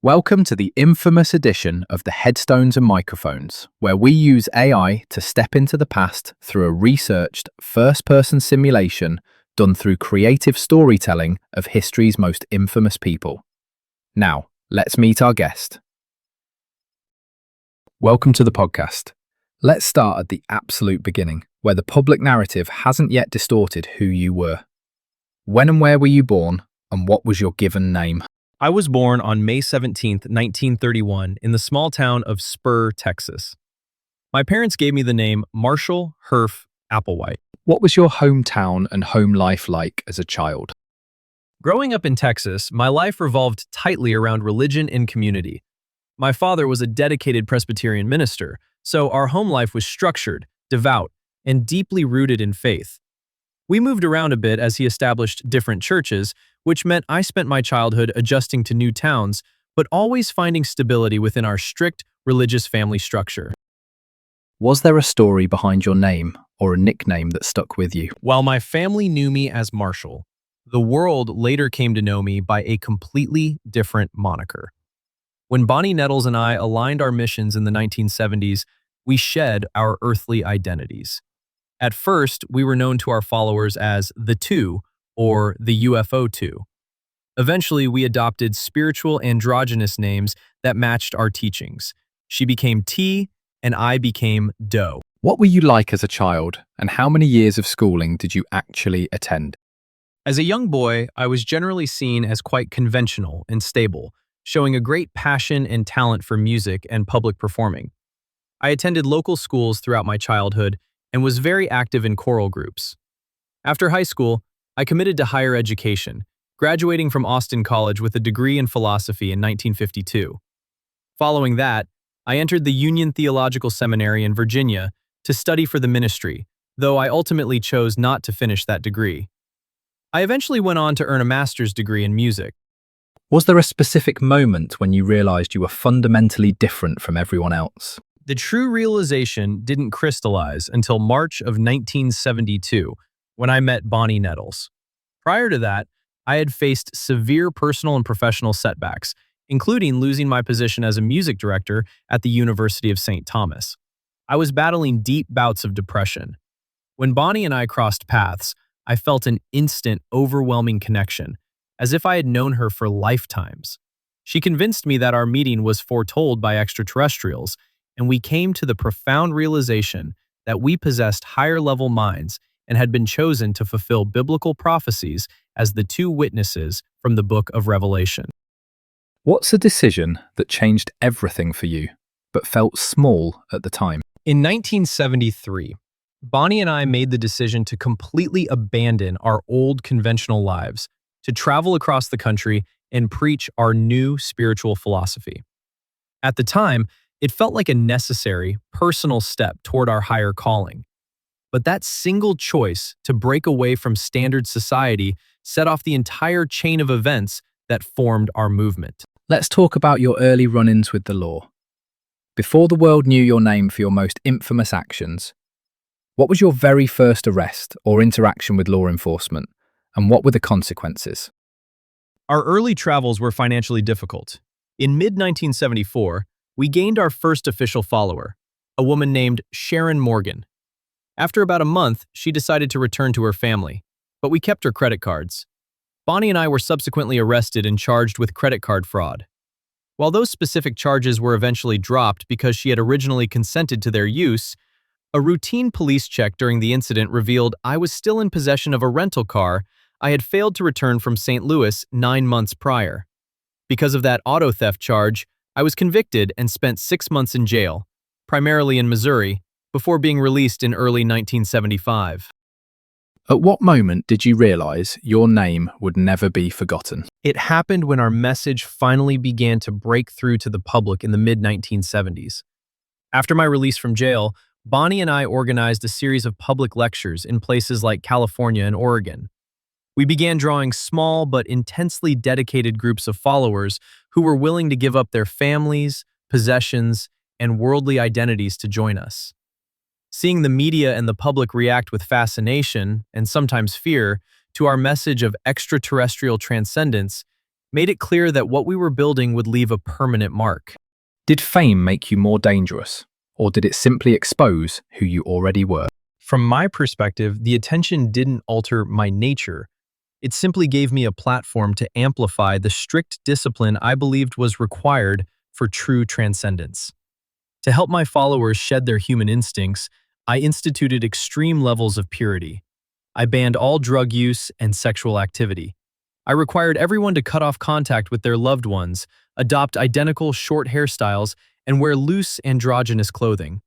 Welcome to the infamous edition of the Headstones and Microphones, where we use AI to step into the past through a researched, first-person simulation done through creative storytelling of history's most infamous people. Now, let's meet our guest. Welcome to the podcast. Let's start at the absolute beginning, where the public narrative hasn't yet distorted who you were. When and where were you born, and what was your given name? I was born on May 17, 1931, in the small town of Spur, Texas. My parents gave me the name Marshall Herf Applewhite. What was your hometown and home life like as a child? Growing up in Texas, my life revolved tightly around religion and community. My father was a dedicated Presbyterian minister, so our home life was structured, devout, and deeply rooted in faith. We moved around a bit as he established different churches, which meant I spent my childhood adjusting to new towns, but always finding stability within our strict religious family structure. Was there a story behind your name or a nickname that stuck with you? While my family knew me as Marshall, the world later came to know me by a completely different moniker. When Bonnie Nettles and I aligned our missions in the 1970s, we shed our earthly identities. At first, we were known to our followers as the Two, or the UFO 2. Eventually, we adopted spiritual androgynous names that matched our teachings. She became T, and I became Doe. What were you like as a child, and how many years of schooling did you actually attend? As a young boy, I was generally seen as quite conventional and stable, showing a great passion and talent for music and public performing. I attended local schools throughout my childhood and was very active in choral groups. After high school, I committed to higher education, graduating from Austin College with a degree in philosophy in 1952. Following that, I entered the Union Theological Seminary in Virginia to study for the ministry, though I ultimately chose not to finish that degree. I eventually went on to earn a master's degree in music. Was there a specific moment when you realized you were fundamentally different from everyone else? The true realization didn't crystallize until March of 1972, when I met Bonnie Nettles. Prior to that, I had faced severe personal and professional setbacks, including losing my position as a music director at the University of St. Thomas. I was battling deep bouts of depression. When Bonnie and I crossed paths, I felt an instant, overwhelming connection, as if I had known her for lifetimes. She convinced me that our meeting was foretold by extraterrestrials, and we came to the profound realization that we possessed higher-level minds and had been chosen to fulfill biblical prophecies as the two witnesses from the book of Revelation. What's a decision that changed everything for you, but felt small at the time? In 1973, Bonnie and I made the decision to completely abandon our old conventional lives, to travel across the country and preach our new spiritual philosophy. At the time, it felt like a necessary, personal step toward our higher calling. But that single choice to break away from standard society set off the entire chain of events that formed our movement. Let's talk about your early run-ins with the law. Before the world knew your name for your most infamous actions, what was your very first arrest or interaction with law enforcement, and what were the consequences? Our early travels were financially difficult. In mid-1974, we gained our first official follower, a woman named Sharon Morgan. After about a month, she decided to return to her family, but we kept her credit cards. Bonnie and I were subsequently arrested and charged with credit card fraud. While those specific charges were eventually dropped because she had originally consented to their use, a routine police check during the incident revealed I was still in possession of a rental car I had failed to return from St. Louis 9 months prior. Because of that auto theft charge, I was convicted and spent 6 months in jail, primarily in Missouri, before being released in early 1975. At what moment did you realize your name would never be forgotten? It happened when our message finally began to break through to the public in the mid-1970s. After my release from jail, Bonnie and I organized a series of public lectures in places like California and Oregon. We began drawing small but intensely dedicated groups of followers who were willing to give up their families, possessions, and worldly identities to join us. Seeing the media and the public react with fascination, and sometimes fear, to our message of extraterrestrial transcendence, made it clear that what we were building would leave a permanent mark. Did fame make you more dangerous, or did it simply expose who you already were? From my perspective, the attention didn't alter my nature. It simply gave me a platform to amplify the strict discipline I believed was required for true transcendence. To help my followers shed their human instincts, I instituted extreme levels of purity. I banned all drug use and sexual activity. I required everyone to cut off contact with their loved ones, adopt identical short hairstyles, and wear loose androgynous clothing.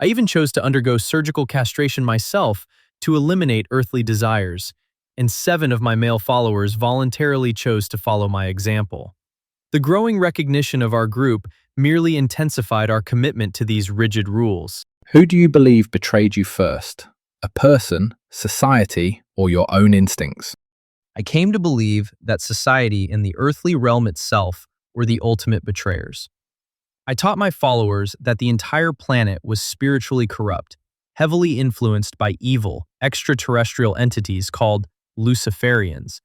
I even chose to undergo surgical castration myself to eliminate earthly desires, and 7 of my male followers voluntarily chose to follow my example. The growing recognition of our group merely intensified our commitment to these rigid rules. Who do you believe betrayed you first? A person, society, or your own instincts? I came to believe that society and the earthly realm itself were the ultimate betrayers. I taught my followers that the entire planet was spiritually corrupt, heavily influenced by evil, extraterrestrial entities called Luciferians,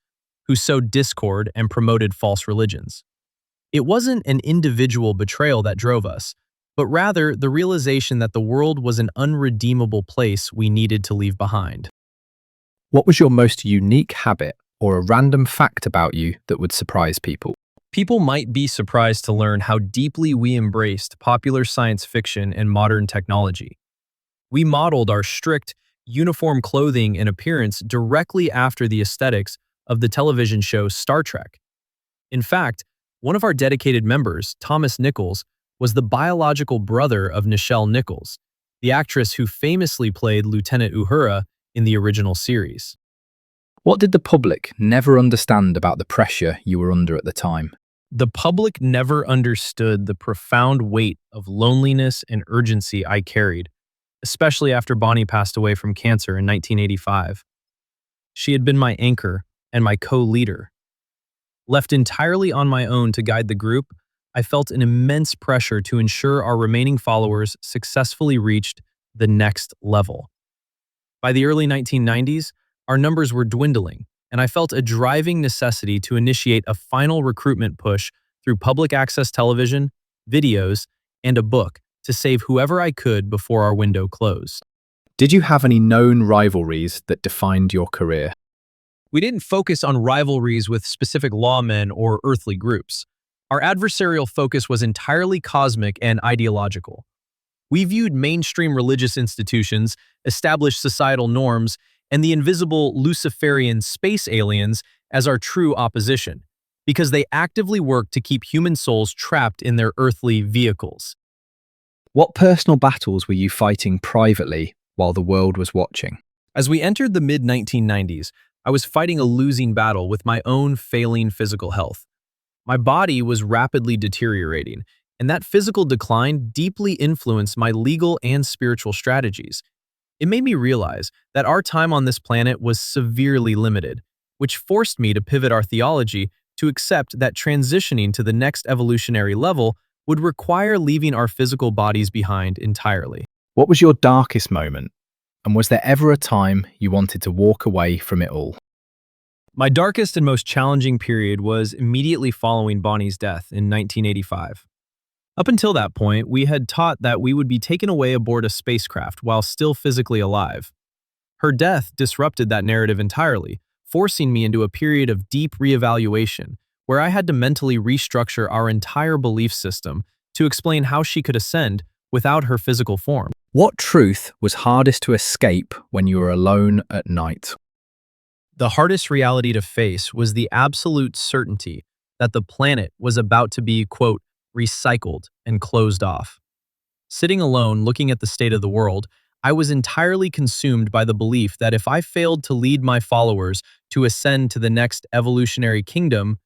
who sowed discord and promoted false religions. It wasn't an individual betrayal that drove us, but rather the realization that the world was an unredeemable place we needed to leave behind. What was your most unique habit or a random fact about you that would surprise people? People might be surprised to learn how deeply we embraced popular science fiction and modern technology. We modeled our strict, uniform clothing and appearance directly after the aesthetics of the television show Star Trek. In fact, one of our dedicated members, Thomas Nichols, was the biological brother of Nichelle Nichols, the actress who famously played Lieutenant Uhura in the original series. What did the public never understand about the pressure you were under at the time? The public never understood the profound weight of loneliness and urgency I carried, especially after Bonnie passed away from cancer in 1985. She had been my anchor and my co-leader. Left entirely on my own to guide the group, I felt an immense pressure to ensure our remaining followers successfully reached the next level. By the early 1990s, our numbers were dwindling, and I felt a driving necessity to initiate a final recruitment push through public access television, videos, and a book to save whoever I could before our window closed. Did you have any known rivalries that defined your career? We didn't focus on rivalries with specific lawmen or earthly groups. Our adversarial focus was entirely cosmic and ideological. We viewed mainstream religious institutions, established societal norms, and the invisible Luciferian space aliens as our true opposition, because they actively worked to keep human souls trapped in their earthly vehicles. What personal battles were you fighting privately while the world was watching? As we entered the mid-1990s, I was fighting a losing battle with my own failing physical health. My body was rapidly deteriorating, and that physical decline deeply influenced my legal and spiritual strategies. It made me realize that our time on this planet was severely limited, which forced me to pivot our theology to accept that transitioning to the next evolutionary level would require leaving our physical bodies behind entirely. What was your darkest moment? And was there ever a time you wanted to walk away from it all? My darkest and most challenging period was immediately following Bonnie's death in 1985. Up until that point, we had taught that we would be taken away aboard a spacecraft while still physically alive. Her death disrupted that narrative entirely, forcing me into a period of deep reevaluation, where I had to mentally restructure our entire belief system to explain how she could ascend without her physical form. What truth was hardest to escape when you were alone at night? The hardest reality to face was the absolute certainty that the planet was about to be, quote, recycled and closed off. Sitting alone, looking at the state of the world, I was entirely consumed by the belief that if I failed to lead my followers to ascend to the next evolutionary kingdom,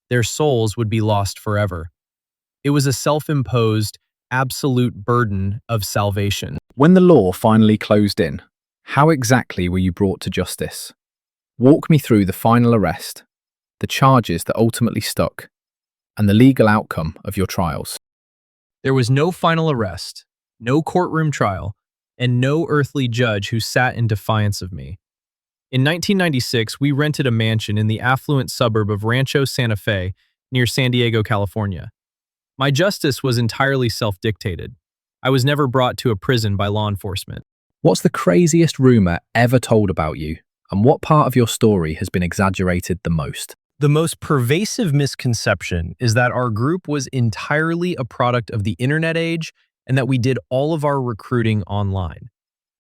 their souls would be lost forever. It was a self-imposed, absolute burden of salvation. When the law finally closed in, how exactly were you brought to justice? Walk me through the final arrest, the charges that ultimately stuck, and the legal outcome of your trials. There was no final arrest, no courtroom trial, and no earthly judge who sat in defiance of me. In 1996, we rented a mansion in the affluent suburb of Rancho Santa Fe near San Diego, California. My justice was entirely self-dictated. I was never brought to a prison by law enforcement. What's the craziest rumor ever told about you, and what part of your story has been exaggerated the most? The most pervasive misconception is that our group was entirely a product of the internet age and that we did all of our recruiting online.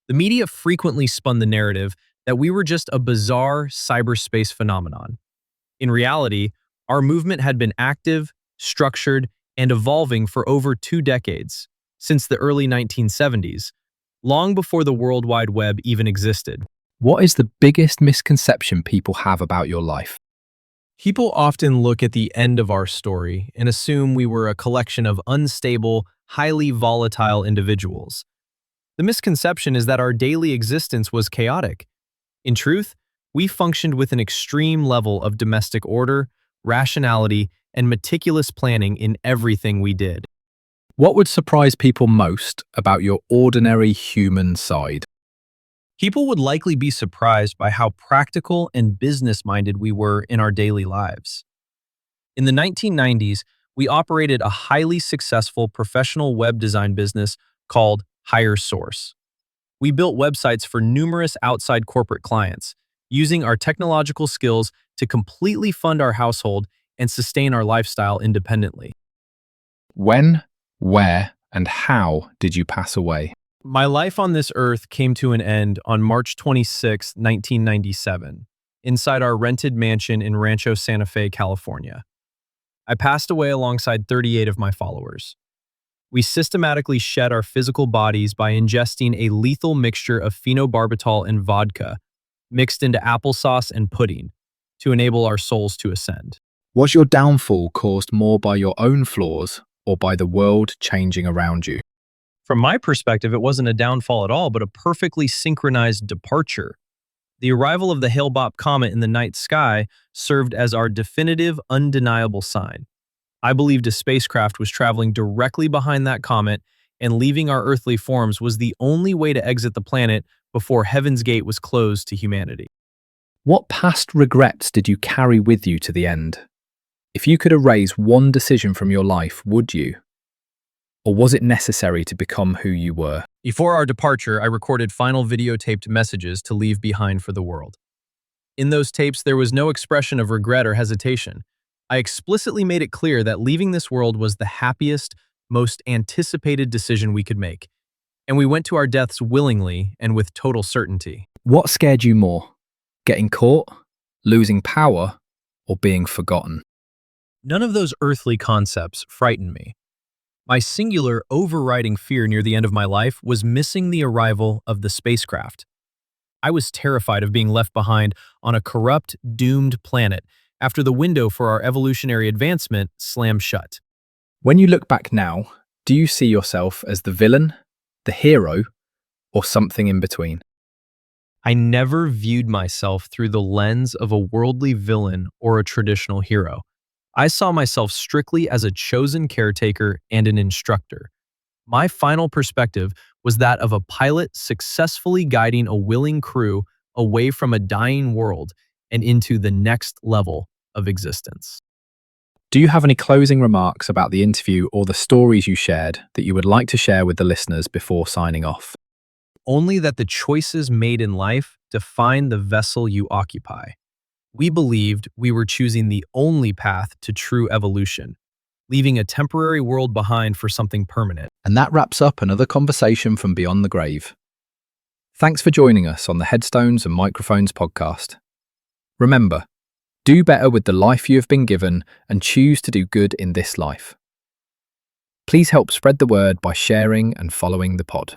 The media frequently spun the narrative that we were just a bizarre cyberspace phenomenon. In reality, our movement had been active, structured, and evolving for over 2 decades, since the early 1970s, long before the World Wide Web even existed. What is the biggest misconception people have about your life? People often look at the end of our story and assume we were a collection of unstable, highly volatile individuals. The misconception is that our daily existence was chaotic. In truth, we functioned with an extreme level of domestic order, rationality, and meticulous planning in everything we did. What would surprise people most about your ordinary human side? People would likely be surprised by how practical and business-minded we were in our daily lives. In the 1990s, we operated a highly successful professional web design business called Higher Source. We built websites for numerous outside corporate clients, using our technological skills to completely fund our household and sustain our lifestyle independently. When, where, and how did you pass away? My life on this earth came to an end on March 26, 1997, inside our rented mansion in Rancho Santa Fe, California. I passed away alongside 38 of my followers. We systematically shed our physical bodies by ingesting a lethal mixture of phenobarbital and vodka, mixed into applesauce and pudding, to enable our souls to ascend. Was your downfall caused more by your own flaws or by the world changing around you? From my perspective, it wasn't a downfall at all, but a perfectly synchronized departure. The arrival of the Hale-Bopp comet in the night sky served as our definitive, undeniable sign. I believed a spacecraft was traveling directly behind that comet, and leaving our earthly forms was the only way to exit the planet before Heaven's Gate was closed to humanity. What past regrets did you carry with you to the end? If you could erase one decision from your life, would you? Or was it necessary to become who you were? Before our departure, I recorded final videotaped messages to leave behind for the world. In those tapes, there was no expression of regret or hesitation. I explicitly made it clear that leaving this world was the happiest, most anticipated decision we could make. And we went to our deaths willingly and with total certainty. What scared you more? Getting caught, losing power, or being forgotten? None of those earthly concepts frightened me. My singular, overriding fear near the end of my life was missing the arrival of the spacecraft. I was terrified of being left behind on a corrupt, doomed planet after the window for our evolutionary advancement slammed shut. When you look back now, do you see yourself as the villain, the hero, or something in between? I never viewed myself through the lens of a worldly villain or a traditional hero. I saw myself strictly as a chosen caretaker and an instructor. My final perspective was that of a pilot successfully guiding a willing crew away from a dying world and into the next level of existence. Do you have any closing remarks about the interview or the stories you shared that you would like to share with the listeners before signing off? Only that the choices made in life define the vessel you occupy. We believed we were choosing the only path to true evolution, leaving a temporary world behind for something permanent. And that wraps up another conversation from Beyond the Grave. Thanks for joining us on the Headstones and Microphones podcast. Remember, do better with the life you have been given and choose to do good in this life. Please help spread the word by sharing and following the pod.